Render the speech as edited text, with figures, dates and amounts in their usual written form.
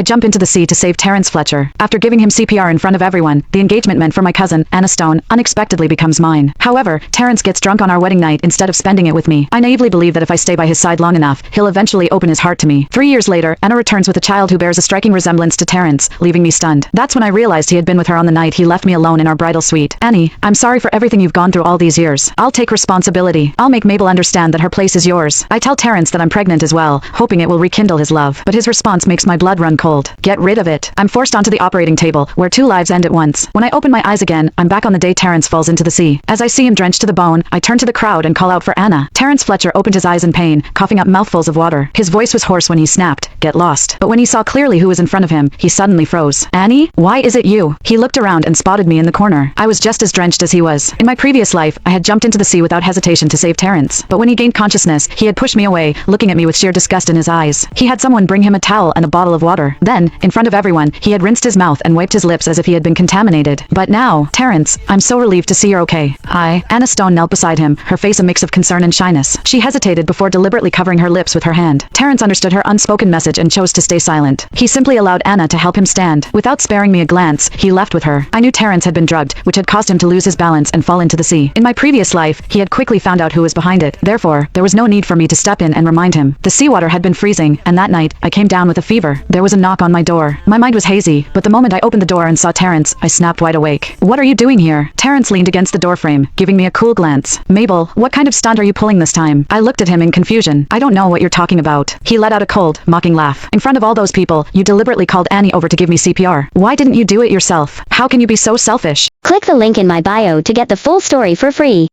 I jump into the sea to save Terrence Fletcher. After giving him CPR in front of everyone, the engagement meant for my cousin, Anna Stone, unexpectedly becomes mine. However, Terrence gets drunk on our wedding night instead of spending it with me. I naively believe that if I stay by his side long enough, he'll eventually open his heart to me. 3 years later, Anna returns with a child who bears a striking resemblance to Terrence, leaving me stunned. That's when I realized he had been with her on the night he left me alone in our bridal suite. Annie, I'm sorry for everything you've gone through all these years. I'll take responsibility. I'll make Mabel understand that her place is yours. I tell Terrence that I'm pregnant as well, hoping it will rekindle his love. But his response makes my blood run cold. Get rid of it. I'm forced onto the operating table, where 2 lives end at once. When I open my eyes again, I'm back on the day Terrence falls into the sea. As I see him drenched to the bone, I turn to the crowd and call out for Anna. Terrence Fletcher opened his eyes in pain, coughing up mouthfuls of water. His voice was hoarse when he snapped, "Get lost." But when he saw clearly who was in front of him, he suddenly froze. "Annie? Why is it you?" He looked around and spotted me in the corner. I was just as drenched as he was. In my previous life, I had jumped into the sea without hesitation to save Terrence. But when he gained consciousness, he had pushed me away, looking at me with sheer disgust in his eyes. He had someone bring him a towel and a bottle of water. Then, in front of everyone, he had rinsed his mouth and wiped his lips as if he had been contaminated. But now, Terrence, I'm so relieved to see you're okay. Anna Stone knelt beside him, her face a mix of concern and shyness. She hesitated before deliberately covering her lips with her hand. Terrence understood her unspoken message and chose to stay silent. He simply allowed Anna to help him stand. Without sparing me a glance, he left with her. I knew Terrence had been drugged, which had caused him to lose his balance and fall into the sea. In my previous life, he had quickly found out who was behind it. Therefore, there was no need for me to step in and remind him. The seawater had been freezing, and that night, I came down with a fever. There was a knock on my door. My mind was hazy, but the moment I opened the door and saw Terrence, I snapped wide awake. "What are you doing here?" Terrence leaned against the doorframe, giving me a cool glance. "Mabel, what kind of stunt are you pulling this time?" I looked at him in confusion. "I don't know what you're talking about." He let out a cold, mocking laugh. "In front of all those people, you deliberately called Annie over to give me CPR. Why didn't you do it yourself? How can you be so selfish?" Click the link in my bio to get the full story for free.